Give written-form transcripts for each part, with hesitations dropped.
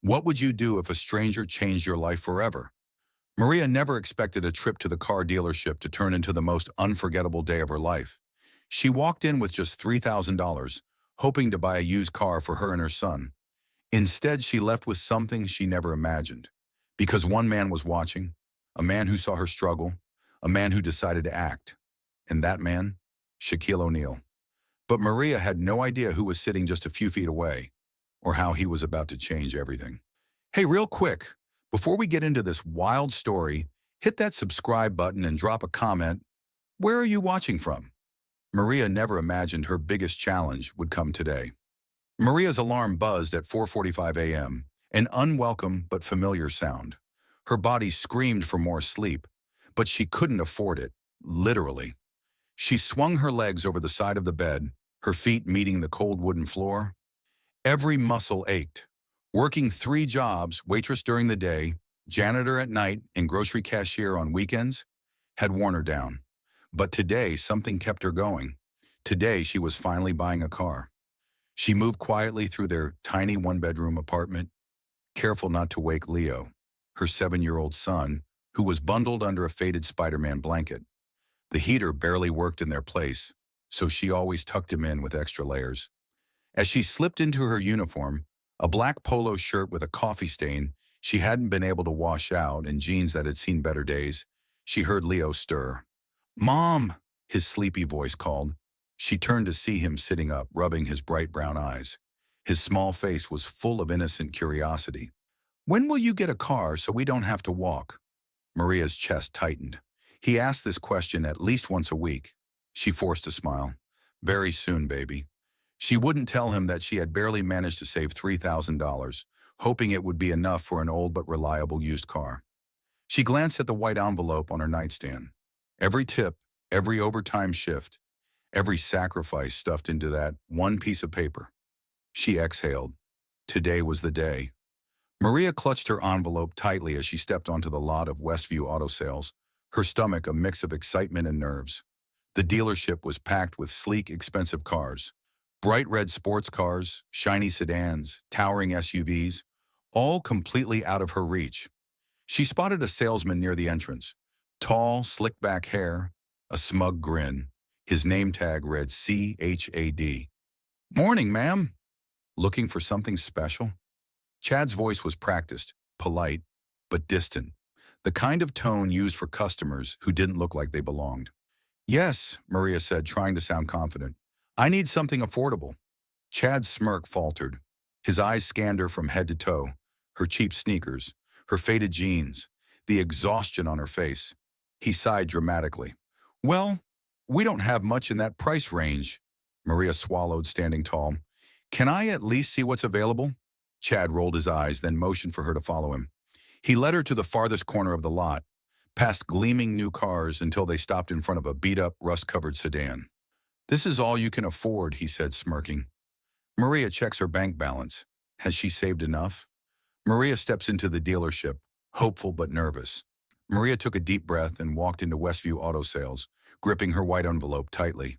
What would you do if a stranger changed your life forever? Maria never expected a trip to the car dealership to turn into the most unforgettable day of her life. She walked in with just $3,000, hoping to buy a used car for her and her son. Instead, she left with something she never imagined. Because one man was watching, a man who saw her struggle, a man who decided to act. And that man? Shaquille O'Neal. But Maria had no idea who was sitting just a few feet away, or how he was about to change everything. Hey, real quick, before we get into this wild story, hit that subscribe button and drop a comment. Where are you watching from? Maria never imagined her biggest challenge would come today. Maria's alarm buzzed at 4:45 a.m., an unwelcome but familiar sound. Her body screamed for more sleep, but she couldn't afford it, literally. She swung her legs over the side of the bed, her feet meeting the cold wooden floor. Every muscle ached. Working 3 jobs, waitress during the day, janitor at night, and grocery cashier on weekends, had worn her down. But today, something kept her going. Today, she was finally buying a car. She moved quietly through their tiny one-bedroom apartment, careful not to wake Leo, her 7-year-old son, who was bundled under a faded Spider-Man blanket. The heater barely worked in their place, so she always tucked him in with extra layers. As she slipped into her uniform, a black polo shirt with a coffee stain she hadn't been able to wash out and jeans that had seen better days, she heard Leo stir. "Mom!" his sleepy voice called. She turned to see him sitting up, rubbing his bright brown eyes. His small face was full of innocent curiosity. "When will you get a car so we don't have to walk?" Maria's chest tightened. He asked this question at least once a week. She forced a smile. "Very soon, baby." She wouldn't tell him that she had barely managed to save $3,000, hoping it would be enough for an old but reliable used car. She glanced at the white envelope on her nightstand. Every tip, every overtime shift, every sacrifice stuffed into that one piece of paper. She exhaled. Today was the day. Maria clutched her envelope tightly as she stepped onto the lot of Westview Auto Sales, her stomach a mix of excitement and nerves. The dealership was packed with sleek, expensive cars. Bright red sports cars, shiny sedans, towering SUVs, all completely out of her reach. She spotted a salesman near the entrance. Tall, slick-back hair, a smug grin. His name tag read CHAD. "Morning, ma'am." "Looking for something special?" Chad's voice was practiced, polite, but distant. The kind of tone used for customers who didn't look like they belonged. "Yes," Maria said, trying to sound confident. "I need something affordable." Chad's smirk faltered. His eyes scanned her from head to toe, her cheap sneakers, her faded jeans, the exhaustion on her face. He sighed dramatically. "Well, we don't have much in that price range." Maria swallowed, standing tall. "Can I at least see what's available?" Chad rolled his eyes, then motioned for her to follow him. He led her to the farthest corner of the lot, past gleaming new cars until they stopped in front of a beat-up, rust-covered sedan. "This is all you can afford," he said, smirking. Maria checks her bank balance. Has she saved enough? Maria steps into the dealership, hopeful but nervous. Maria took a deep breath and walked into Westview Auto Sales, gripping her white envelope tightly.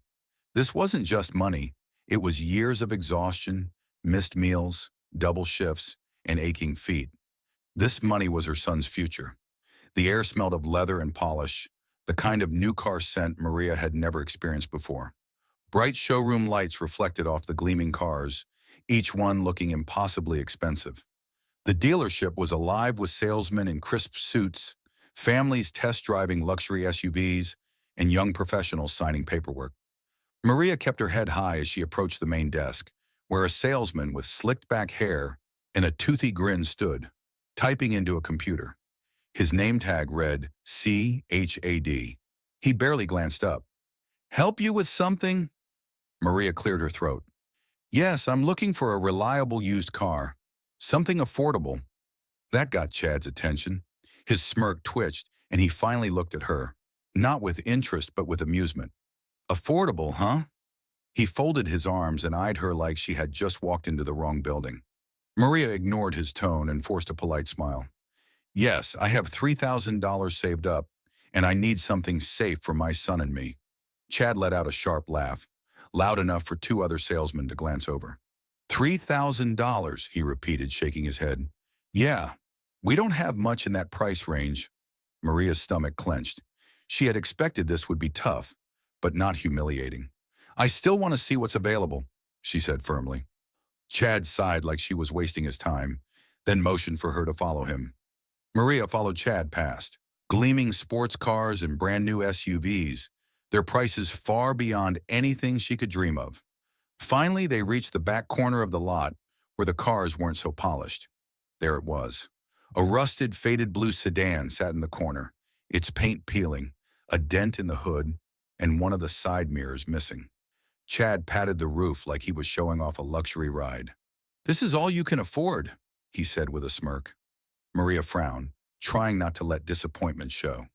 This wasn't just money. It was years of exhaustion, missed meals, double shifts, and aching feet. This money was her son's future. The air smelled of leather and polish, the kind of new car scent Maria had never experienced before. Bright showroom lights reflected off the gleaming cars, each one looking impossibly expensive. The dealership was alive with salesmen in crisp suits, families test-driving luxury SUVs, and young professionals signing paperwork. Maria kept her head high as she approached the main desk, where a salesman with slicked-back hair and a toothy grin stood, typing into a computer. His name tag read CHAD. He barely glanced up. "Help you with something?" Maria cleared her throat. "Yes, I'm looking for a reliable used car. Something affordable." That got Chad's attention. His smirk twitched, and he finally looked at her, not with interest but with amusement. "Affordable, huh?" He folded his arms and eyed her like she had just walked into the wrong building. Maria ignored his tone and forced a polite smile. "Yes, I have $3,000 saved up, and I need something safe for my son and me." Chad let out a sharp laugh, loud enough for 2 other salesmen to glance over. $3,000, he repeated, shaking his head. Yeah, we don't have much in that price range. Maria's stomach clenched. She had expected this would be tough, but not humiliating. I still want to see what's available, she said firmly. Chad sighed like she was wasting his time, then motioned for her to follow him. Maria followed Chad past. Gleaming sports cars and brand new SUVs, their prices far beyond anything she could dream of. Finally, they reached the back corner of the lot where the cars weren't so polished. There it was. A rusted, faded blue sedan sat in the corner, its paint peeling, a dent in the hood, and one of the side mirrors missing. Chad patted the roof like he was showing off a luxury ride. This is all you can afford, he said with a smirk. Maria frowned, trying not to let disappointment show.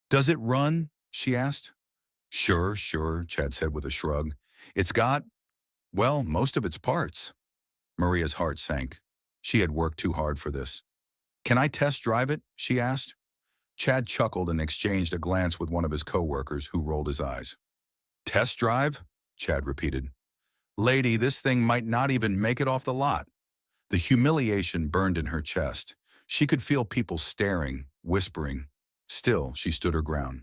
Does it run? She asked. Sure, sure, Chad said with a shrug. It's got, well, most of its parts. Maria's heart sank. She had worked too hard for this. Can I test drive it? She asked. Chad chuckled and exchanged a glance with one of his coworkers who rolled his eyes. Test drive? Chad repeated. Lady, this thing might not even make it off the lot. The humiliation burned in her chest. She could feel people staring, whispering. Still, she stood her ground.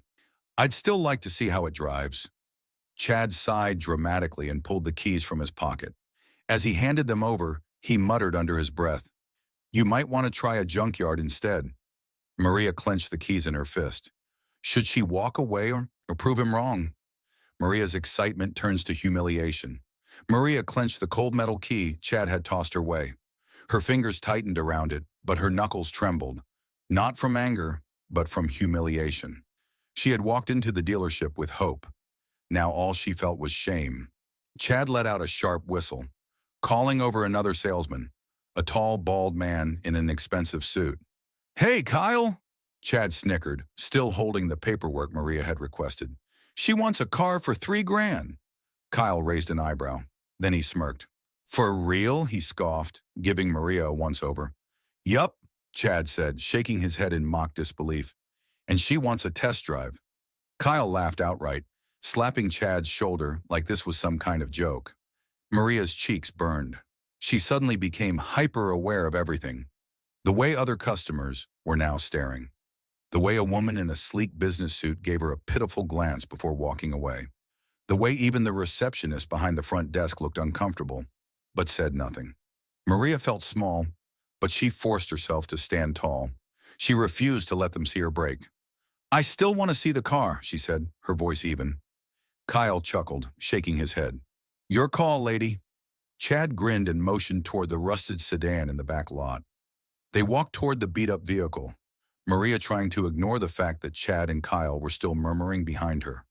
I'd still like to see how it drives. Chad sighed dramatically and pulled the keys from his pocket. As he handed them over, he muttered under his breath, You might want to try a junkyard instead. Maria clenched the keys in her fist. Should she walk away or prove him wrong? Maria's excitement turns to humiliation. Maria clenched the cold metal key Chad had tossed her way. Her fingers tightened around it, but her knuckles trembled. Not from anger, but from humiliation. She had walked into the dealership with hope. Now all she felt was shame. Chad let out a sharp whistle, calling over another salesman, a tall, bald man in an expensive suit. Hey, Kyle! Chad snickered, still holding the paperwork Maria had requested. She wants a car for $3,000. Kyle raised an eyebrow. Then he smirked. For real? He scoffed, giving Maria a once-over. Yup, Chad said, shaking his head in mock disbelief. And she wants a test drive. Kyle laughed outright, slapping Chad's shoulder like this was some kind of joke. Maria's cheeks burned. She suddenly became hyper-aware of everything. The way other customers were now staring. The way a woman in a sleek business suit gave her a pitiful glance before walking away. The way even the receptionist behind the front desk looked uncomfortable, but said nothing. Maria felt small, but she forced herself to stand tall. She refused to let them see her break. I still want to see the car, she said, her voice even. Kyle chuckled, shaking his head. Your call, lady. Chad grinned and motioned toward the rusted sedan in the back lot. They walked toward the beat-up vehicle, Maria trying to ignore the fact that Chad and Kyle were still murmuring behind her.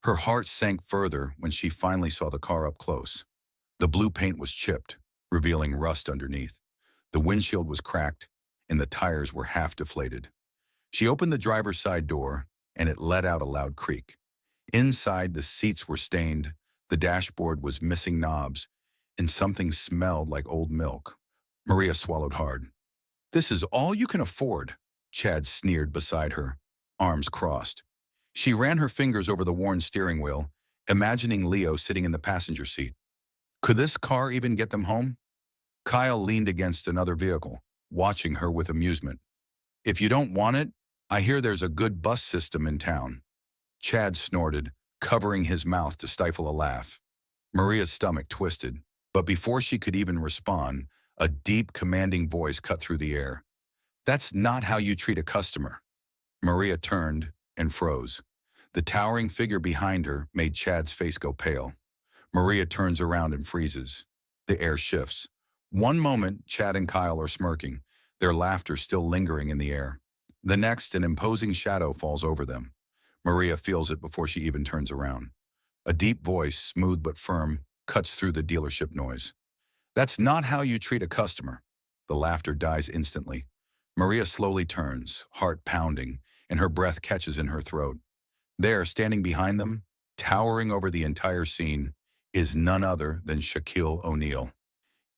Her heart sank further when she finally saw the car up close. The blue paint was chipped, revealing rust underneath. The windshield was cracked, and the tires were half deflated. She opened the driver's side door, and it let out a loud creak. Inside, the seats were stained, the dashboard was missing knobs, and something smelled like old milk. Maria swallowed hard. This is all you can afford, Chad sneered beside her, arms crossed. She ran her fingers over the worn steering wheel, imagining Leo sitting in the passenger seat. Could this car even get them home? Kyle leaned against another vehicle, watching her with amusement. If you don't want it, I hear there's a good bus system in town. Chad snorted, covering his mouth to stifle a laugh. Maria's stomach twisted, but before she could even respond, a deep, commanding voice cut through the air. That's not how you treat a customer. Maria turned and froze. The towering figure behind her made Chad's face go pale. Maria turns around and freezes. The air shifts. One moment, Chad and Kyle are smirking, their laughter still lingering in the air. The next, an imposing shadow falls over them. Maria feels it before she even turns around. A deep voice, smooth but firm, cuts through the dealership noise. That's not how you treat a customer. The laughter dies instantly. Maria slowly turns, heart pounding, and her breath catches in her throat. There, standing behind them, towering over the entire scene, is none other than Shaquille O'Neal.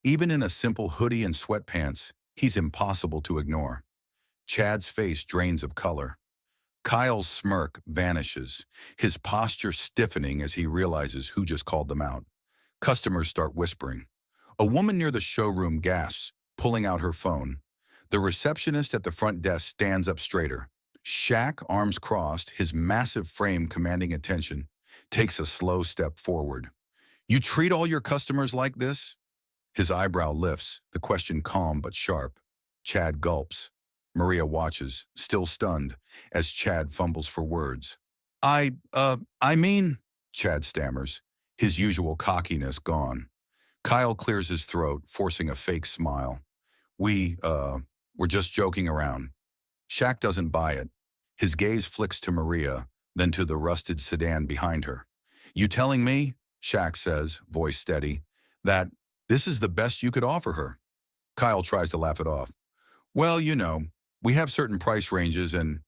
Even in a simple hoodie and sweatpants, he's impossible to ignore. Chad's face drains of color. Kyle's smirk vanishes, his posture stiffening as he realizes who just called them out. Customers start whispering. A woman near the showroom gasps, pulling out her phone. The receptionist at the front desk stands up straighter. Shaq, arms crossed, his massive frame commanding attention, takes a slow step forward. You treat all your customers like this? His eyebrow lifts, the question calm but sharp. Chad gulps. Maria watches, still stunned, as Chad fumbles for words. I mean, Chad stammers, his usual cockiness gone. Kyle clears his throat, forcing a fake smile. We're just joking around. Shaq doesn't buy it. His gaze flicks to Maria, then to the rusted sedan behind her. You telling me, Shaq says, voice steady, that this is the best you could offer her? Kyle tries to laugh it off. Well, we have certain price ranges and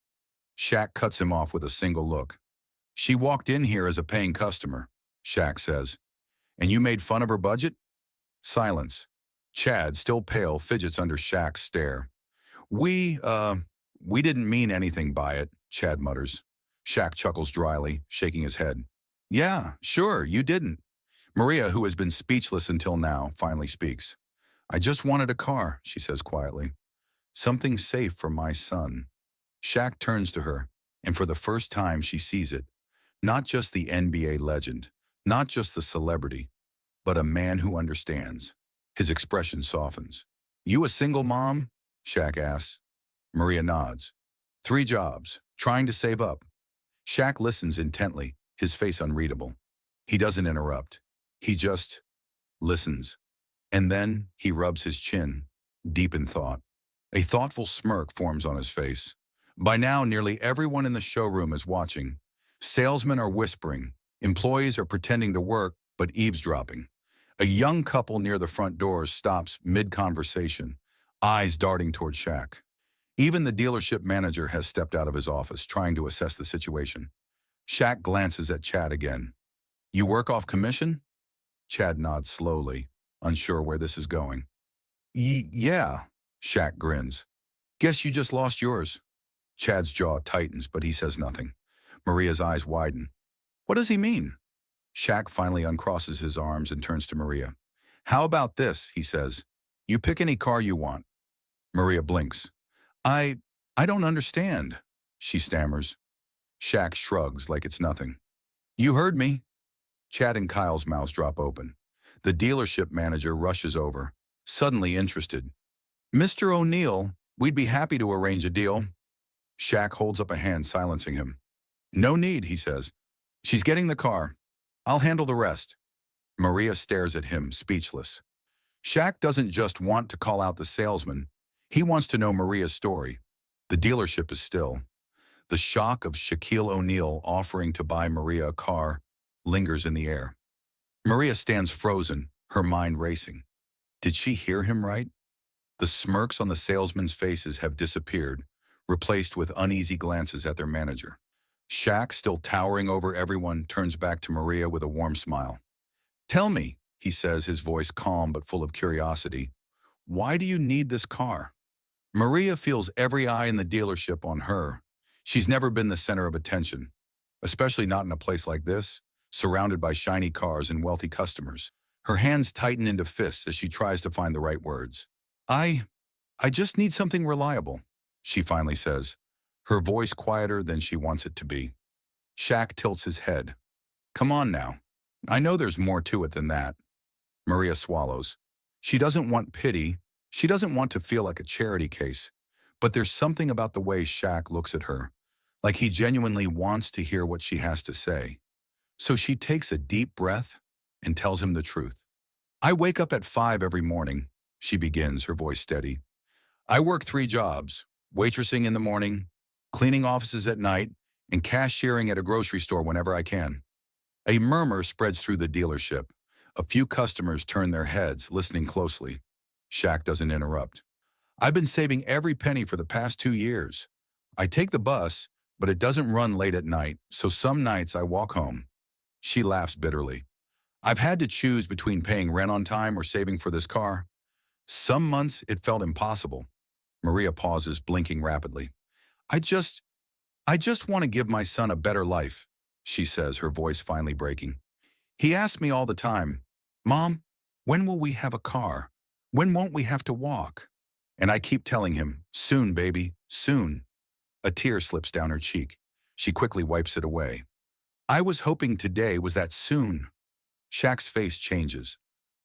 Shaq cuts him off with a single look. She walked in here as a paying customer, Shaq says. And you made fun of her budget? Silence. Chad, still pale, fidgets under Shaq's stare. We didn't mean anything by it, Chad mutters. Shaq chuckles dryly, shaking his head. Yeah, sure, you didn't. Maria, who has been speechless until now, finally speaks. I just wanted a car, she says quietly. Something safe for my son. Shaq turns to her, and for the first time she sees it. Not just the NBA legend, not just the celebrity, but a man who understands. His expression softens. You a single mom? Shaq asks. Maria nods. 3 jobs, trying to save up. Shaq listens intently, his face unreadable. He doesn't interrupt. He just listens. And then he rubs his chin, deep in thought. A thoughtful smirk forms on his face. By now, nearly everyone in the showroom is watching. Salesmen are whispering. Employees are pretending to work, but eavesdropping. A young couple near the front doors stops mid-conversation, eyes darting toward Shaq. Even the dealership manager has stepped out of his office, trying to assess the situation. Shaq glances at Chad again. You work off commission? Chad nods slowly, unsure where this is going. Yeah, Shaq grins. Guess you just lost yours. Chad's jaw tightens, but he says nothing. Maria's eyes widen. What does he mean? Shaq finally uncrosses his arms and turns to Maria. How about this, he says. You pick any car you want. Maria blinks. I don't understand, she stammers. Shaq shrugs like it's nothing. You heard me. Chad and Kyle's mouths drop open. The dealership manager rushes over, suddenly interested. Mr. O'Neal, we'd be happy to arrange a deal. Shaq holds up a hand, silencing him. No need, he says. She's getting the car. I'll handle the rest. Maria stares at him, speechless. Shaq doesn't just want to call out the salesman. He wants to know Maria's story. The dealership is still. The shock of Shaquille O'Neal offering to buy Maria a car lingers in the air. Maria stands frozen, her mind racing. Did she hear him right? The smirks on the salesmen's faces have disappeared, replaced with uneasy glances at their manager. Shaq, still towering over everyone, turns back to Maria with a warm smile. Tell me, he says, his voice calm but full of curiosity, why do you need this car? Maria feels every eye in the dealership on her. She's never been the center of attention, especially not in a place like this, surrounded by shiny cars and wealthy customers. Her hands tighten into fists as she tries to find the right words. I just need something reliable, she finally says, her voice quieter than she wants it to be. Shaq tilts his head. Come on now. I know there's more to it than that. Maria swallows. She doesn't want pity. She doesn't want to feel like a charity case. But there's something about the way Shaq looks at her, like he genuinely wants to hear what she has to say. So she takes a deep breath and tells him the truth. I wake up at 5 every morning, she begins, her voice steady. I work 3 jobs, waitressing in the morning, cleaning offices at night, and cashiering at a grocery store whenever I can. A murmur spreads through the dealership. A few customers turn their heads, listening closely. Shaq doesn't interrupt. I've been saving every penny for the past 2 years. I take the bus, but it doesn't run late at night, so some nights I walk home. She laughs bitterly. I've had to choose between paying rent on time or saving for this car. Some months it felt impossible. Maria pauses, blinking rapidly. I just want to give my son a better life, she says, her voice finally breaking. He asks me all the time, Mom, when will we have a car? When won't we have to walk? And I keep telling him, soon, baby, soon. A tear slips down her cheek. She quickly wipes it away. I was hoping today was that soon. Shaq's face changes.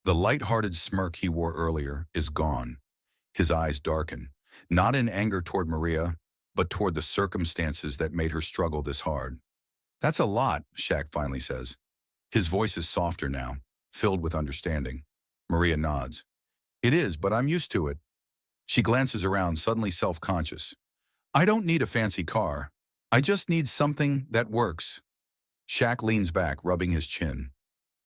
The light-hearted smirk he wore earlier is gone. His eyes darken, not in anger toward Maria, but toward the circumstances that made her struggle this hard. That's a lot, Shaq finally says. His voice is softer now, filled with understanding. Maria nods. It is, but I'm used to it. She glances around, suddenly self-conscious. I don't need a fancy car. I just need something that works. Shaq leans back, rubbing his chin.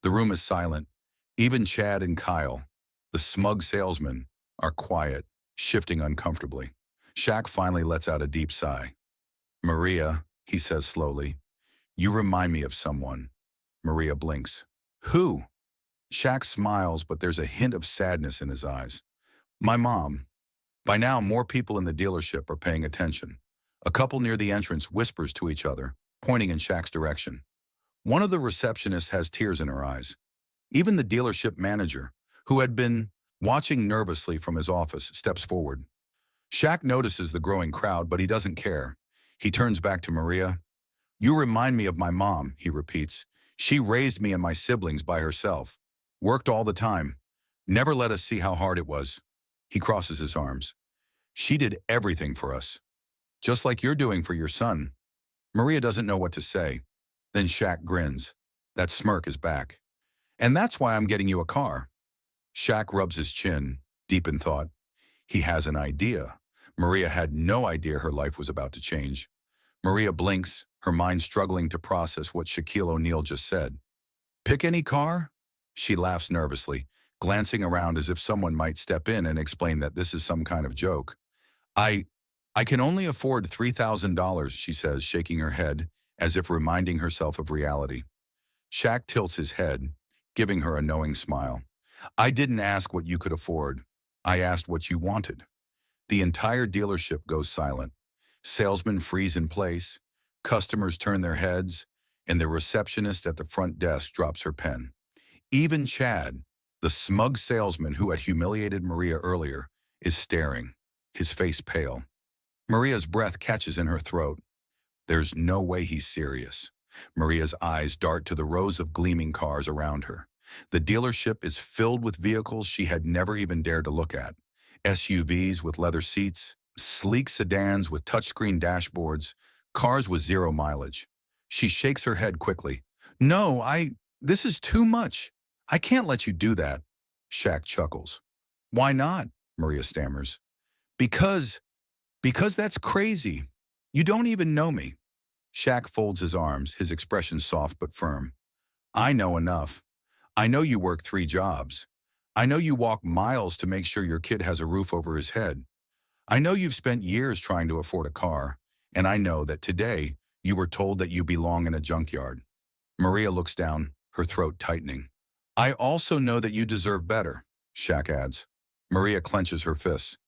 The room is silent. Even Chad and Kyle, the smug salesman, are quiet, shifting uncomfortably. Shaq finally lets out a deep sigh. Maria, he says slowly, you remind me of someone. Maria blinks. Who? Shaq smiles, but there's a hint of sadness in his eyes. My mom. By now, more people in the dealership are paying attention. A couple near the entrance whispers to each other, pointing in Shaq's direction. One of the receptionists has tears in her eyes. Even the dealership manager, who had been watching nervously from his office, steps forward. Shaq notices the growing crowd, but he doesn't care. He turns back to Maria. You remind me of my mom, he repeats. She raised me and my siblings by herself. Worked all the time. Never let us see how hard it was. He crosses his arms. She did everything for us. Just like you're doing for your son. Maria doesn't know what to say. Then Shaq grins. That smirk is back. And that's why I'm getting you a car. Shaq rubs his chin, deep in thought. He has an idea. Maria had no idea her life was about to change. Maria blinks, her mind struggling to process what Shaquille O'Neal just said. Pick any car? She laughs nervously, glancing around as if someone might step in and explain that this is some kind of joke. I can only afford $3,000, she says, shaking her head, as if reminding herself of reality. Shaq tilts his head, giving her a knowing smile. I didn't ask what you could afford. I asked what you wanted. The entire dealership goes silent. Salesmen freeze in place, customers turn their heads, and the receptionist at the front desk drops her pen. Even Chad, the smug salesman who had humiliated Maria earlier, is staring, his face pale. Maria's breath catches in her throat. There's no way he's serious. Maria's eyes dart to the rows of gleaming cars around her. The dealership is filled with vehicles she had never even dared to look at. SUVs with leather seats, sleek sedans with touchscreen dashboards, cars with zero mileage. She shakes her head quickly. No, this is too much. I can't let you do that. Shaq chuckles. Why not? Maria stammers. Because that's crazy. You don't even know me. Shaq folds his arms, his expression soft but firm. I know enough. I know you work 3 jobs. I know you walk miles to make sure your kid has a roof over his head. I know you've spent years trying to afford a car, and I know that today you were told that you belong in a junkyard. Maria looks down, her throat tightening. I also know that you deserve better, Shaq adds. Maria clenches her fists.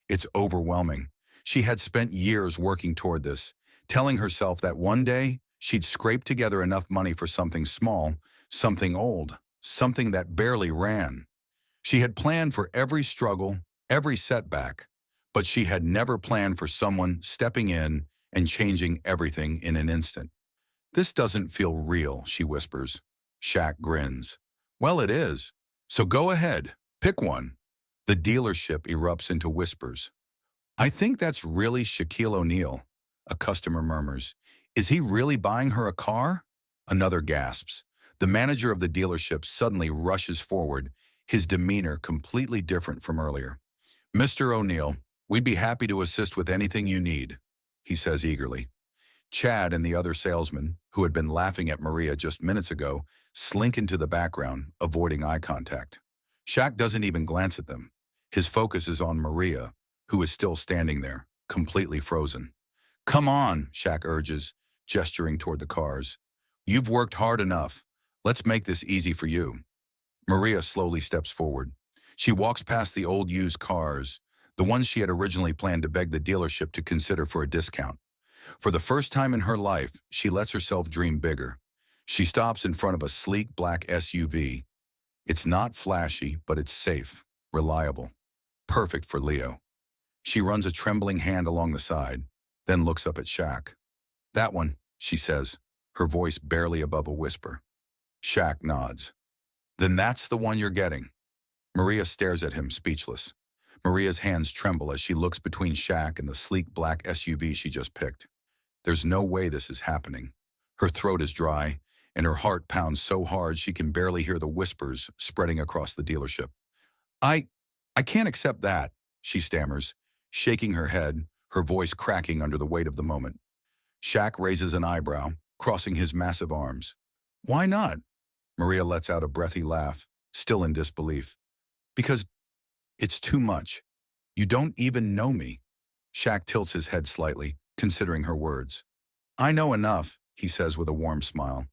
It's overwhelming. She had spent years working toward this, telling herself that one day she'd scrape together enough money for something small, something old, something that barely ran. She had planned for every struggle, every setback, but she had never planned for someone stepping in and changing everything in an instant. This doesn't feel real, she whispers. Shaq grins. Well, it is. So go ahead, pick one. The dealership erupts into whispers. I think that's really Shaquille O'Neal, a customer murmurs. Is he really buying her a car? Another gasps. The manager of the dealership suddenly rushes forward, his demeanor completely different from earlier. Mr. O'Neal, we'd be happy to assist with anything you need, he says eagerly. Chad and the other salesman, who had been laughing at Maria just minutes ago, slink into the background, avoiding eye contact. Shaq doesn't even glance at them. His focus is on Maria, who is still standing there, completely frozen. Come on, Shaq urges, gesturing toward the cars. You've worked hard enough. Let's make this easy for you. Maria slowly steps forward. She walks past the old used cars, the ones she had originally planned to beg the dealership to consider for a discount. For the first time in her life, she lets herself dream bigger. She stops in front of a sleek black SUV. It's not flashy, but it's safe, reliable, perfect for Leo. She runs a trembling hand along the side, then looks up at Shaq. That one, she says, her voice barely above a whisper. Shaq nods. Then that's the one you're getting. Maria stares at him, speechless. Maria's hands tremble as she looks between Shaq and the sleek black SUV she just picked. There's no way this is happening. Her throat is dry, and her heart pounds so hard she can barely hear the whispers spreading across the dealership. I, I can't accept that, she stammers, shaking her head, her voice cracking under the weight of the moment. Shaq raises an eyebrow, crossing his massive arms. Why not? Maria lets out a breathy laugh, still in disbelief. Because it's too much. You don't even know me. Shaq tilts his head slightly, considering her words. I know enough, he says with a warm smile.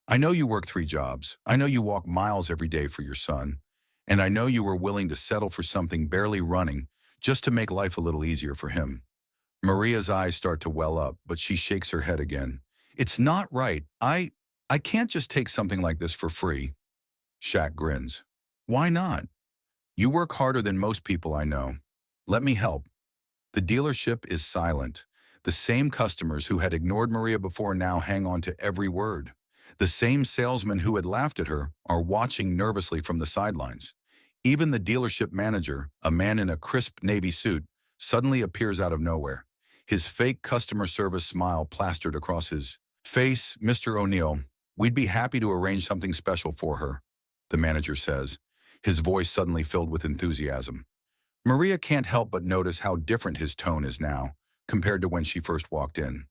I know you work 3 jobs. I know you walk miles every day for your son. And I know you were willing to settle for something barely running just to make life a little easier for him. Maria's eyes start to well up, but she shakes her head again. It's not right. I can't just take something like this for free. Shaq grins. Why not? You work harder than most people I know. Let me help. The dealership is silent. The same customers who had ignored Maria before now hang on to every word. The same salesmen who had laughed at her are watching nervously from the sidelines. Even the dealership manager, a man in a crisp navy suit, suddenly appears out of nowhere. His fake customer service smile plastered across his face. Mr. O'Neal, we'd be happy to arrange something special for her, the manager says, his voice suddenly filled with enthusiasm. Maria can't help but notice how different his tone is now compared to when she first walked in.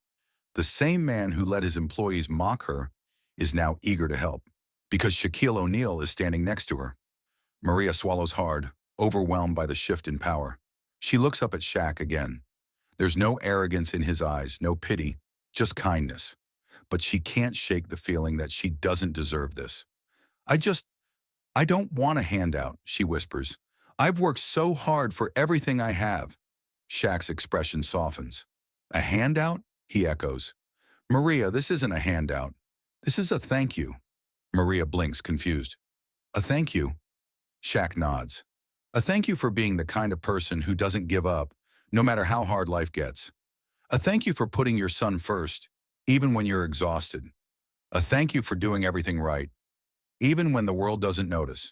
The same man who let his employees mock her is now eager to help, because Shaquille O'Neal is standing next to her. Maria swallows hard, overwhelmed by the shift in power. She looks up at Shaq again. There's no arrogance in his eyes, no pity, just kindness. But she can't shake the feeling that she doesn't deserve this. I don't want a handout, she whispers. I've worked so hard for everything I have. Shaq's expression softens. A handout? He echoes. Maria, this isn't a handout. This is a thank you. Maria blinks, confused. A thank you? Shaq nods. A thank you for being the kind of person who doesn't give up, no matter how hard life gets. A thank you for putting your son first, even when you're exhausted. A thank you for doing everything right, even when the world doesn't notice.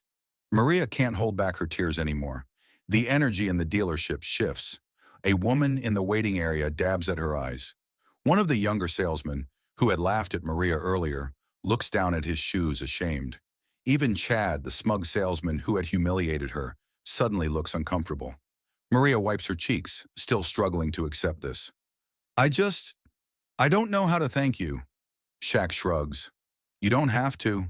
Maria can't hold back her tears anymore. The energy in the dealership shifts. A woman in the waiting area dabs at her eyes. One of the younger salesmen, who had laughed at Maria earlier, looks down at his shoes, ashamed. Even Chad, the smug salesman who had humiliated her, suddenly looks uncomfortable. Maria wipes her cheeks, still struggling to accept this. I don't know how to thank you. Shaq shrugs. You don't have to.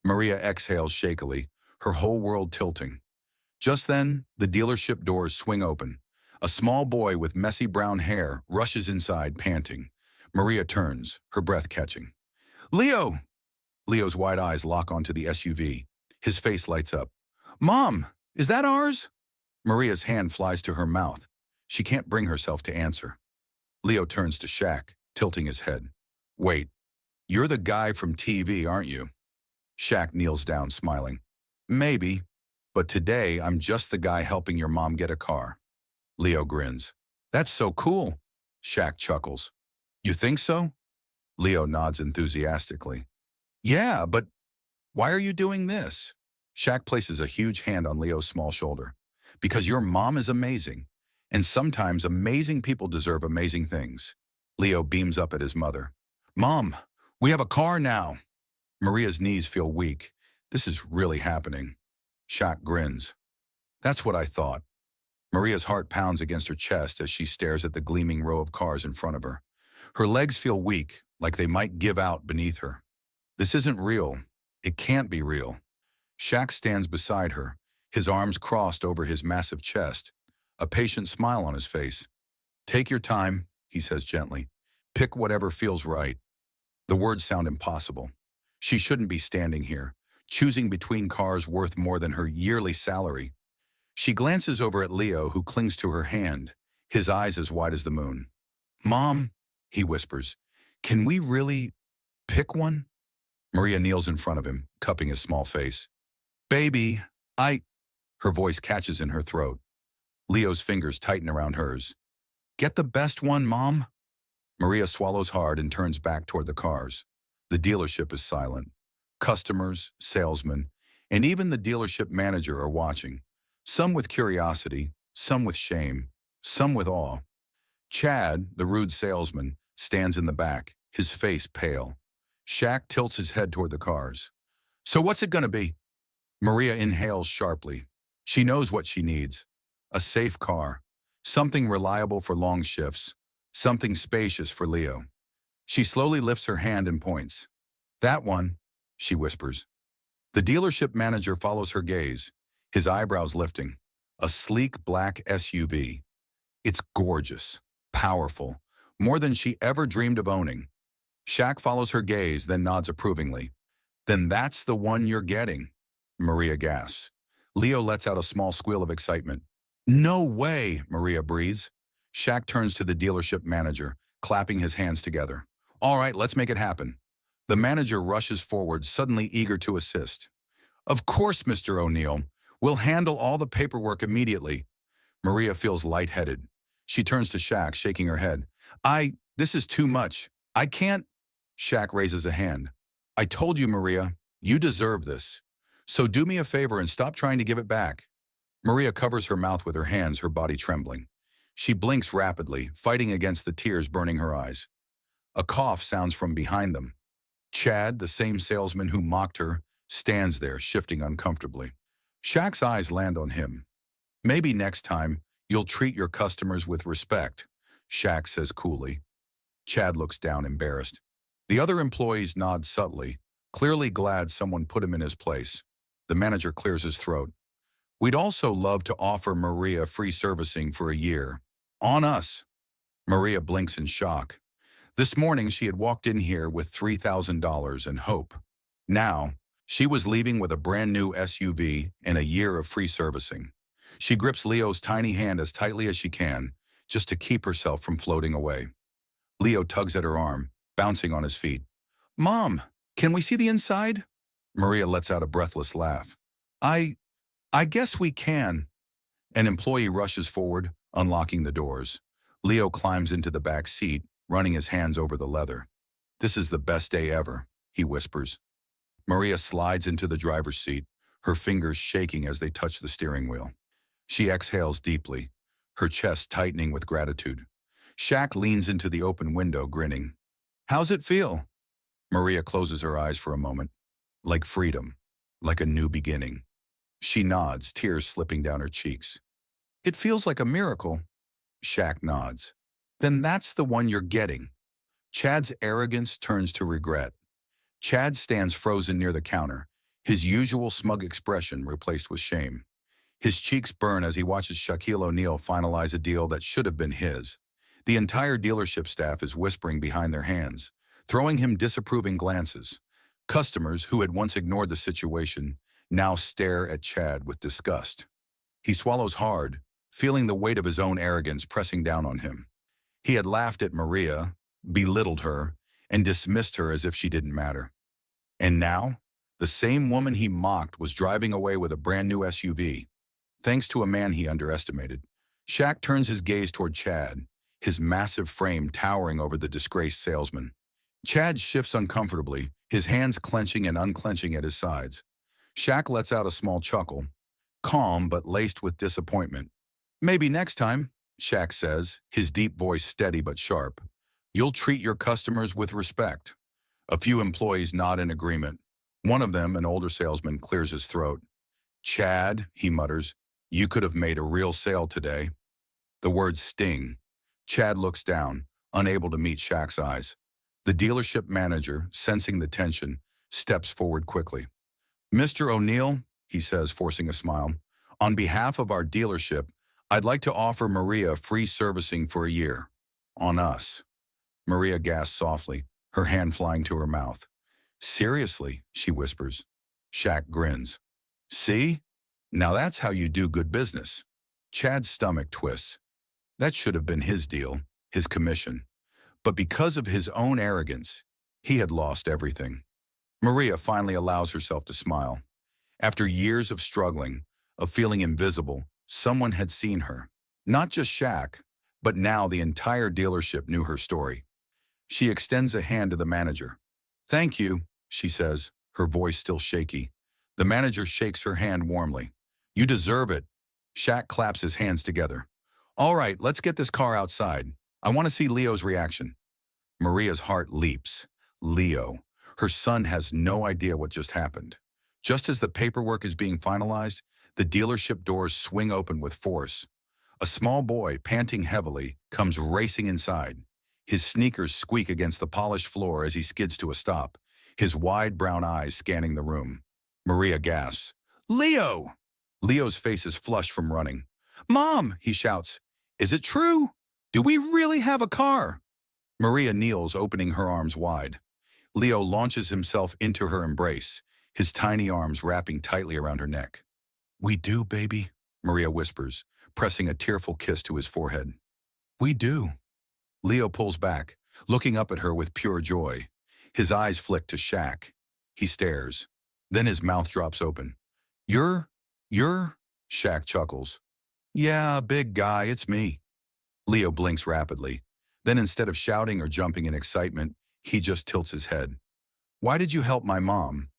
Maria exhales shakily, her whole world tilting. Just then, the dealership doors swing open. A small boy with messy brown hair rushes inside, panting. Maria turns, her breath catching. Leo! Leo's wide eyes lock onto the SUV. His face lights up. Mom, is that ours? Maria's hand flies to her mouth. She can't bring herself to answer. Leo turns to Shaq, tilting his head. Wait, you're the guy from TV, aren't you? Shaq kneels down, smiling. Maybe, but today I'm just the guy helping your mom get a car. Leo grins. That's so cool. Shaq chuckles. You think so? Leo nods enthusiastically. Yeah, but why are you doing this? Shaq places a huge hand on Leo's small shoulder. Because your mom is amazing, and sometimes amazing people deserve amazing things. Leo beams up at his mother. Mom, we have a car now. Maria's knees feel weak. This is really happening. Shaq grins. That's what I thought. Maria's heart pounds against her chest as she stares at the gleaming row of cars in front of her. Her legs feel weak, like they might give out beneath her. This isn't real. It can't be real. Shaq stands beside her, his arms crossed over his massive chest, a patient smile on his face. Take your time, he says gently. Pick whatever feels right. The words sound impossible. She shouldn't be standing here, choosing between cars worth more than her yearly salary. She glances over at Leo, who clings to her hand, his eyes as wide as the moon. Mom, he whispers, can we really pick one? Maria kneels in front of him, cupping his small face. Baby, her voice catches in her throat. Leo's fingers tighten around hers. Get the best one, Mom? Maria swallows hard and turns back toward the cars. The dealership is silent. Customers, salesmen, and even the dealership manager are watching. Some with curiosity, some with shame, some with awe. Chad, the rude salesman, stands in the back, his face pale. Shaq tilts his head toward the cars. So what's it gonna be? Maria inhales sharply. She knows what she needs. A safe car. Something reliable for long shifts. Something spacious for Leo. She slowly lifts her hand and points. That one, she whispers. The dealership manager follows her gaze, his eyebrows lifting. A sleek black SUV. It's gorgeous, powerful, more than she ever dreamed of owning. Shaq follows her gaze, then nods approvingly. Then that's the one you're getting, Maria gasps. Leo lets out a small squeal of excitement. No way, Maria breathes. Shaq turns to the dealership manager, clapping his hands together. All right, let's make it happen. The manager rushes forward, suddenly eager to assist. Of course, Mr. O'Neal. We'll handle all the paperwork immediately. Maria feels lightheaded. She turns to Shaq, shaking her head. This is too much. I can't. Shaq raises a hand. I told you, Maria, you deserve this. So do me a favor and stop trying to give it back. Maria covers her mouth with her hands, her body trembling. She blinks rapidly, fighting against the tears burning her eyes. A cough sounds from behind them. Chad, the same salesman who mocked her, stands there, shifting uncomfortably. Shaq's eyes land on him. Maybe next time, you'll treat your customers with respect, Shaq says coolly. Chad looks down, embarrassed. The other employees nod subtly, clearly glad someone put him in his place. The manager clears his throat. We'd also love to offer Maria free servicing for a year. On us. Maria blinks in shock. This morning, she had walked in here with $3,000 and hope. Now, she was leaving with a brand new SUV and a year of free servicing. She grips Leo's tiny hand as tightly as she can, just to keep herself from floating away. Leo tugs at her arm, bouncing on his feet. Mom, can we see the inside? Maria lets out a breathless laugh. I guess we can. An employee rushes forward, unlocking the doors. Leo climbs into the back seat, running his hands over the leather. This is the best day ever, he whispers. Maria slides into the driver's seat, her fingers shaking as they touch the steering wheel. She exhales deeply, her chest tightening with gratitude. Shaq leans into the open window, grinning. How's it feel? Maria closes her eyes for a moment. Like freedom, like a new beginning. She nods, tears slipping down her cheeks. It feels like a miracle. Shaq nods. Then that's the one you're getting. Chad's arrogance turns to regret. Chad stands frozen near the counter, his usual smug expression replaced with shame. His cheeks burn as he watches Shaquille O'Neal finalize a deal that should have been his. The entire dealership staff is whispering behind their hands, throwing him disapproving glances. Customers who had once ignored the situation now stare at Chad with disgust. He swallows hard, feeling the weight of his own arrogance pressing down on him. He had laughed at Maria, belittled her, and dismissed her as if she didn't matter. And now, the same woman he mocked was driving away with a brand new SUV, thanks to a man he underestimated. Shaq turns his gaze toward Chad, his massive frame towering over the disgraced salesman. Chad shifts uncomfortably, his hands clenching and unclenching at his sides. Shaq lets out a small chuckle, calm but laced with disappointment. Maybe next time, Shaq says, his deep voice steady but sharp. You'll treat your customers with respect. A few employees nod in agreement. One of them, an older salesman, clears his throat. Chad, he mutters, you could have made a real sale today. The words sting. Chad looks down, unable to meet Shaq's eyes. The dealership manager, sensing the tension, steps forward quickly. Mr. O'Neal, he says, forcing a smile, on behalf of our dealership, I'd like to offer Maria free servicing for a year. On us. Maria gasps softly, her hand flying to her mouth. Seriously, she whispers. Shaq grins. See? Now that's how you do good business. Chad's stomach twists. That should have been his deal, his commission. But because of his own arrogance, he had lost everything. Maria finally allows herself to smile. After years of struggling, of feeling invisible, someone had seen her. Not just Shaq, but now the entire dealership knew her story. She extends a hand to the manager. "Thank you," she says, her voice still shaky. The manager shakes her hand warmly. "You deserve it." Shaq claps his hands together. "All right, let's get this car outside. I want to see Leo's reaction." Maria's heart leaps. Leo. Her son has no idea what just happened. Just as the paperwork is being finalized, the dealership doors swing open with force. A small boy, panting heavily, comes racing inside. His sneakers squeak against the polished floor as he skids to a stop, his wide brown eyes scanning the room. Maria gasps, "Leo!" Leo's face is flushed from running. "Mom!" he shouts. "Is it true? Do we really have a car?" Maria kneels, opening her arms wide. Leo launches himself into her embrace, his tiny arms wrapping tightly around her neck. "We do, baby," Maria whispers, pressing a tearful kiss to his forehead. "We do." Leo pulls back, looking up at her with pure joy. His eyes flick to Shaq. He stares. Then his mouth drops open. You're, Shaq chuckles. "Yeah, big guy, it's me." Leo blinks rapidly. Then instead of shouting or jumping in excitement, he just tilts his head. "Why did you help my mom?"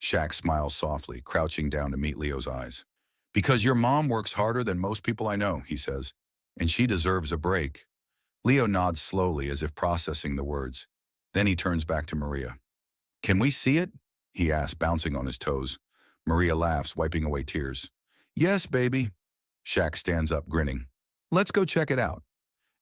Shaq smiles softly, crouching down to meet Leo's eyes. "Because your mom works harder than most people I know," he says, "and she deserves a break." Leo nods slowly as if processing the words. Then he turns back to Maria. "Can we see it?" he asks, bouncing on his toes. Maria laughs, wiping away tears. "Yes, baby." Shaq stands up, grinning. "Let's go check it out."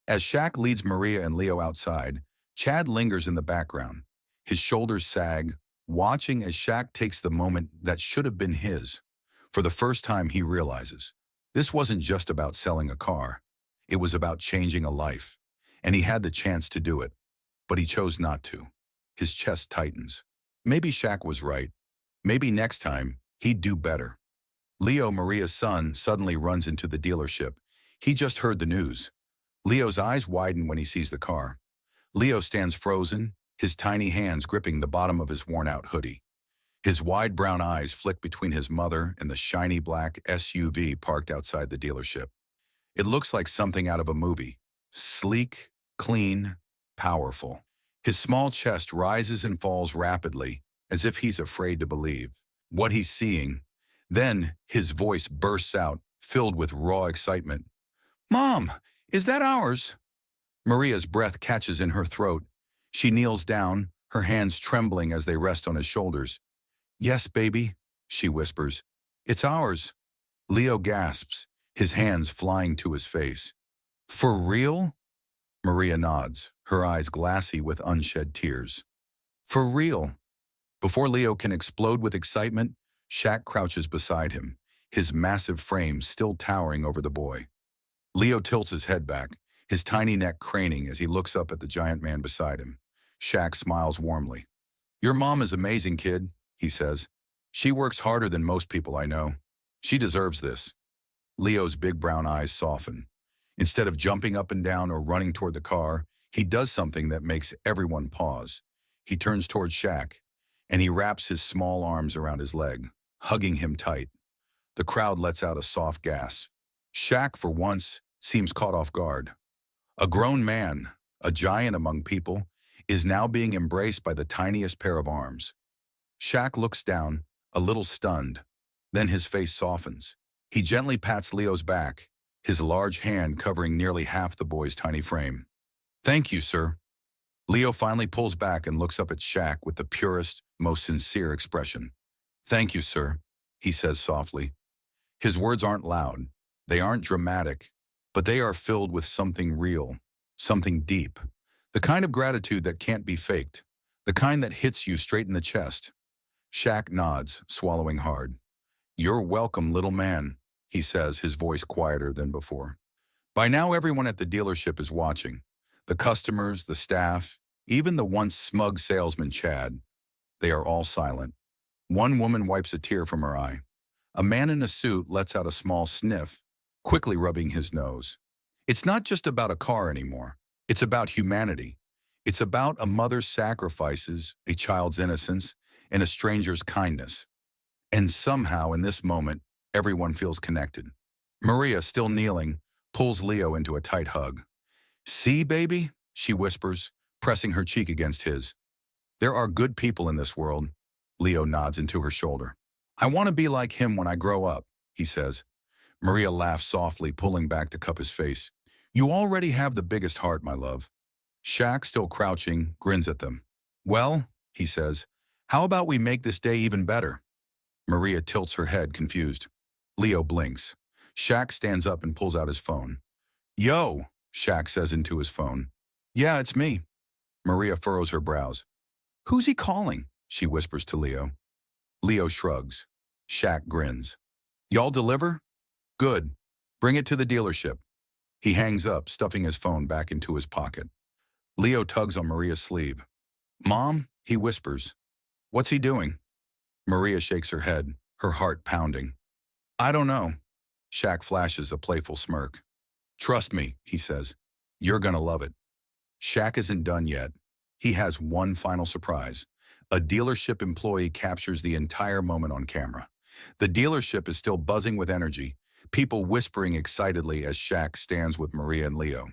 As Shaq leads Maria and Leo outside, Chad lingers in the background. His shoulders sag, watching as Shaq takes the moment that should have been his. For the first time, he realizes this wasn't just about selling a car. It was about changing a life. And he had the chance to do it. But he chose not to. His chest tightens. Maybe Shaq was right. Maybe next time, he'd do better. Leo, Maria's son, suddenly runs into the dealership. He just heard the news. Leo's eyes widen when he sees the car. Leo stands frozen, his tiny hands gripping the bottom of his worn-out hoodie. His wide brown eyes flick between his mother and the shiny black SUV parked outside the dealership. It looks like something out of a movie. Sleek, clean, powerful. His small chest rises and falls rapidly, as if he's afraid to believe what he's seeing. Then his voice bursts out, filled with raw excitement. "Mom, is that ours?" Maria's breath catches in her throat. She kneels down, her hands trembling as they rest on his shoulders. "Yes, baby," she whispers. "It's ours." Leo gasps, his hands flying to his face. "For real?" Maria nods, her eyes glassy with unshed tears. "For real." Before Leo can explode with excitement, Shaq crouches beside him, his massive frame still towering over the boy. Leo tilts his head back, his tiny neck craning as he looks up at the giant man beside him. Shaq smiles warmly. "Your mom is amazing, kid," he says. "She works harder than most people I know. She deserves this." Leo's big brown eyes soften. Instead of jumping up and down or running toward the car, he does something that makes everyone pause. He turns toward Shaq, and he wraps his small arms around his leg, hugging him tight. The crowd lets out a soft gasp. Shaq, for once, seems caught off guard. A grown man, a giant among people, is now being embraced by the tiniest pair of arms. Shaq looks down, a little stunned. Then his face softens. He gently pats Leo's back, his large hand covering nearly half the boy's tiny frame. "Thank you, sir." Leo finally pulls back and looks up at Shaq with the purest, most sincere expression. "Thank you, sir," he says softly. His words aren't loud, they aren't dramatic, but they are filled with something real, something deep. The kind of gratitude that can't be faked, the kind that hits you straight in the chest. Shaq nods, swallowing hard. "You're welcome, little man," he says, his voice quieter than before. By now everyone at the dealership is watching. The customers, the staff, even the once smug salesman Chad. They are all silent. One woman wipes a tear from her eye. A man in a suit lets out a small sniff, quickly rubbing his nose. It's not just about a car anymore. It's about humanity. It's about a mother's sacrifices, a child's innocence, and a stranger's kindness. And somehow, in this moment, everyone feels connected. Maria, still kneeling, pulls Leo into a tight hug. "See, baby?" she whispers, pressing her cheek against his. "There are good people in this world." Leo nods into her shoulder. "I want to be like him when I grow up," he says. Maria laughs softly, pulling back to cup his face. "You already have the biggest heart, my love." Shaq, still crouching, grins at them. "Well," he says, "how about we make this day even better?" Maria tilts her head, confused. Leo blinks. Shaq stands up and pulls out his phone. "Yo," Shaq says into his phone. "Yeah, it's me." Maria furrows her brows. "Who's he calling?" she whispers to Leo. Leo shrugs. Shaq grins. "Y'all deliver? Good. Bring it to the dealership." He hangs up, stuffing his phone back into his pocket. Leo tugs on Maria's sleeve. "Mom," he whispers. "What's he doing?" Maria shakes her head, her heart pounding. "I don't know." Shaq flashes a playful smirk. "Trust me," he says. "You're gonna love it." Shaq isn't done yet. He has one final surprise. A dealership employee captures the entire moment on camera. The dealership is still buzzing with energy, people whispering excitedly as Shaq stands with Maria and Leo.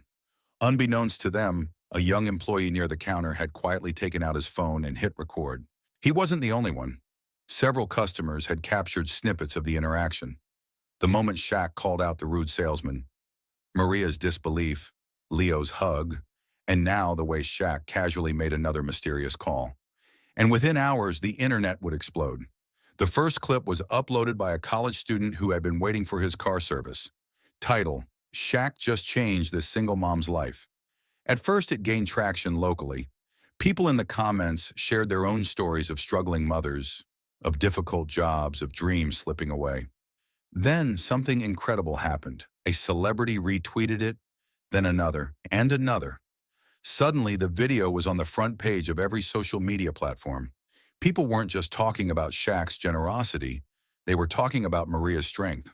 Unbeknownst to them, a young employee near the counter had quietly taken out his phone and hit record. He wasn't the only one. Several customers had captured snippets of the interaction. The moment Shaq called out the rude salesman, Maria's disbelief, Leo's hug, and now the way Shaq casually made another mysterious call. And within hours, the internet would explode. The first clip was uploaded by a college student who had been waiting for his car service. Title: Shaq just changed this single mom's life. At first, it gained traction locally. People in the comments shared their own stories of struggling mothers, of difficult jobs, of dreams slipping away. Then something incredible happened. A celebrity retweeted it, then another, and another. Suddenly, the video was on the front page of every social media platform. People weren't just talking about Shaq's generosity, they were talking about Maria's strength.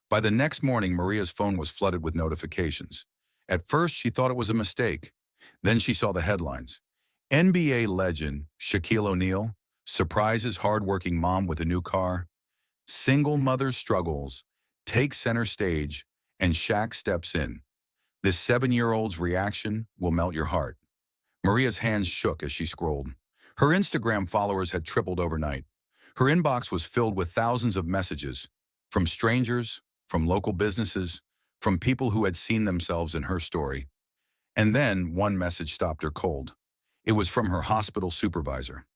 By the next morning, Maria's phone was flooded with notifications. At first, she thought it was a mistake. Then she saw the headlines. NBA legend Shaquille O'Neal surprises hardworking mom with a new car. Single mother struggles, takes center stage, and Shaq steps in. This 7-year-old's reaction will melt your heart. Maria's hands shook as she scrolled. Her Instagram followers had tripled overnight. Her inbox was filled with thousands of messages, from strangers, from local businesses, from people who had seen themselves in her story. And then one message stopped her cold. It was from her hospital supervisor.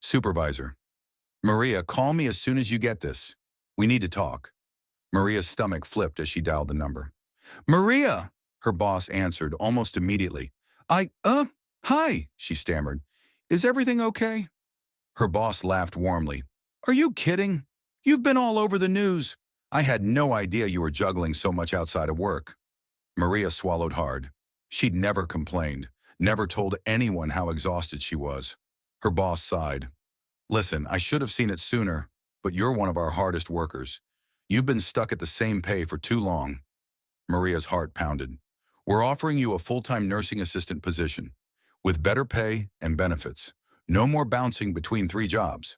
"Supervisor, Maria, call me as soon as you get this. We need to talk." Maria's stomach flipped as she dialed the number. "Maria," her boss answered almost immediately. Hi," she stammered. "Is everything okay?" Her boss laughed warmly. "Are you kidding? You've been all over the news. I had no idea you were juggling so much outside of work." Maria swallowed hard. She'd never complained, never told anyone how exhausted she was. Her boss sighed. "Listen, I should have seen it sooner, but you're one of our hardest workers. You've been stuck at the same pay for too long." Maria's heart pounded. "We're offering you a full-time nursing assistant position, with better pay and benefits. No more bouncing between 3 jobs."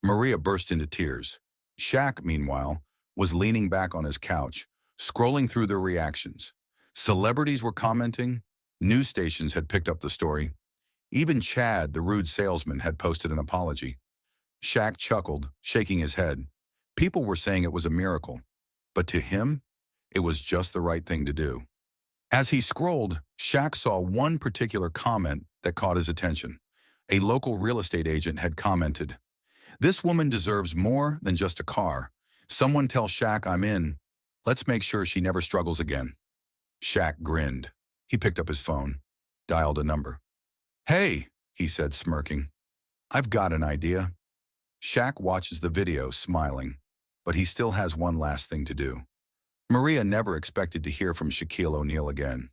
Maria burst into tears. Shaq, meanwhile, was leaning back on his couch, scrolling through their reactions. Celebrities were commenting. News stations had picked up the story. Even Chad, the rude salesman, had posted an apology. Shaq chuckled, shaking his head. People were saying it was a miracle. But to him, it was just the right thing to do. As he scrolled, Shaq saw one particular comment that caught his attention. A local real estate agent had commented, "This woman deserves more than just a car. Someone tell Shaq I'm in. Let's make sure she never struggles again." Shaq grinned. He picked up his phone, dialed a number. "Hey," he said, smirking. "I've got an idea." Shaq watches the video, smiling, but he still has one last thing to do. Maria never expected to hear from Shaquille O'Neal again.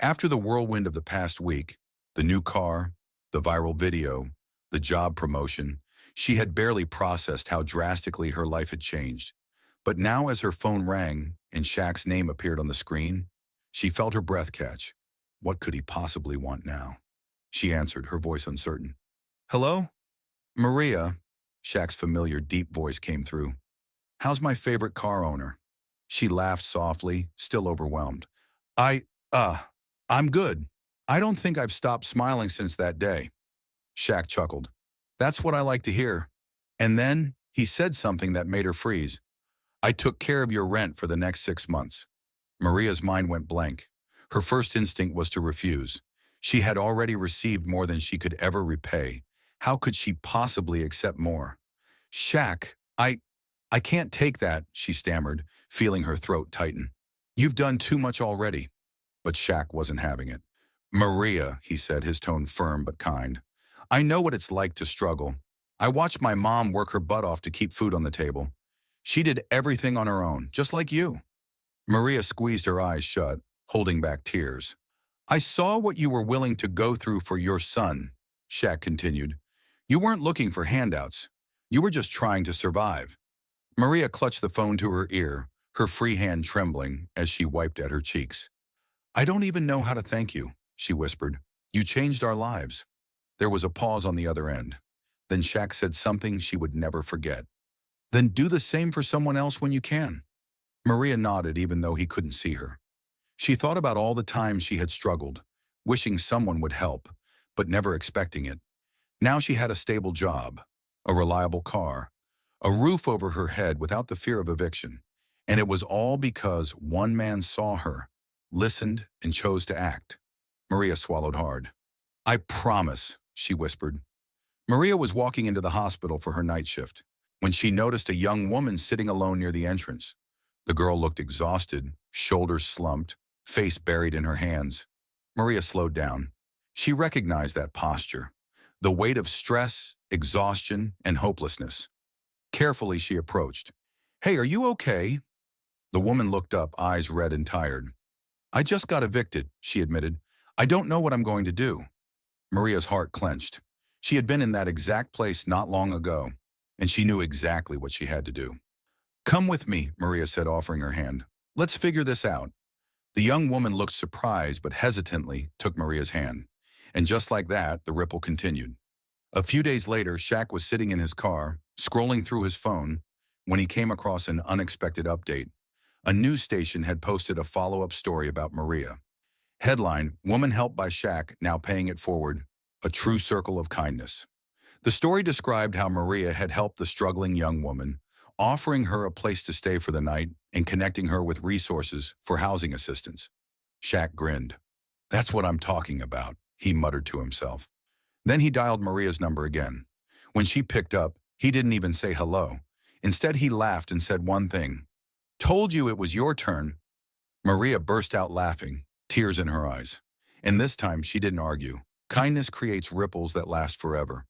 After the whirlwind of the past week, the new car, the viral video, the job promotion, she had barely processed how drastically her life had changed. But now as her phone rang and Shaq's name appeared on the screen, she felt her breath catch. What could he possibly want now? She answered, her voice uncertain. "Hello? Maria," Shaq's familiar deep voice came through. "How's my favorite car owner?" She laughed softly, still overwhelmed. I, uh, I'm good. I don't think I've stopped smiling since that day. Shaq chuckled. That's what I like to hear. And then he said something that made her freeze. I took care of your rent for the next 6 months. Maria's mind went blank. Her first instinct was to refuse. She had already received more than she could ever repay. How could she possibly accept more? Shaq, I can't take that, she stammered, feeling her throat tighten. You've done too much already. But Shaq wasn't having it. Maria, he said, his tone firm but kind. I know what it's like to struggle. I watched my mom work her butt off to keep food on the table. She did everything on her own, just like you. Maria squeezed her eyes shut, holding back tears. I saw what you were willing to go through for your son, Shaq continued. You weren't looking for handouts. You were just trying to survive. Maria clutched the phone to her ear, her free hand trembling as she wiped at her cheeks. I don't even know how to thank you, she whispered. You changed our lives. There was a pause on the other end. Then Shaq said something she would never forget. Then do the same for someone else when you can. Maria nodded even though he couldn't see her. She thought about all the times she had struggled, wishing someone would help, but never expecting it. Now she had a stable job, a reliable car, a roof over her head without the fear of eviction. And it was all because one man saw her, listened, and chose to act. Maria swallowed hard. I promise, she whispered. Maria was walking into the hospital for her night shift when she noticed a young woman sitting alone near the entrance. The girl looked exhausted, shoulders slumped, face buried in her hands. Maria slowed down. She recognized that posture, the weight of stress, exhaustion, and hopelessness. Carefully, she approached. Hey, are you okay? The woman looked up, eyes red and tired. I just got evicted, she admitted. I don't know what I'm going to do. Maria's heart clenched. She had been in that exact place not long ago, and she knew exactly what she had to do. Come with me, Maria said, offering her hand. Let's figure this out. The young woman looked surprised but hesitantly took Maria's hand. And just like that, the ripple continued. A few days later, Shaq was sitting in his car, scrolling through his phone, when he came across an unexpected update. A news station had posted a follow-up story about Maria. Headline, Woman Helped by Shaq, Now Paying It Forward, A True Circle of Kindness. The story described how Maria had helped the struggling young woman, offering her a place to stay for the night and connecting her with resources for housing assistance. Shaq grinned. That's what I'm talking about, he muttered to himself. Then he dialed Maria's number again. When she picked up, he didn't even say hello. Instead, he laughed and said one thing. Told you it was your turn. Maria burst out laughing, tears in her eyes. And this time, she didn't argue. Kindness creates ripples that last forever.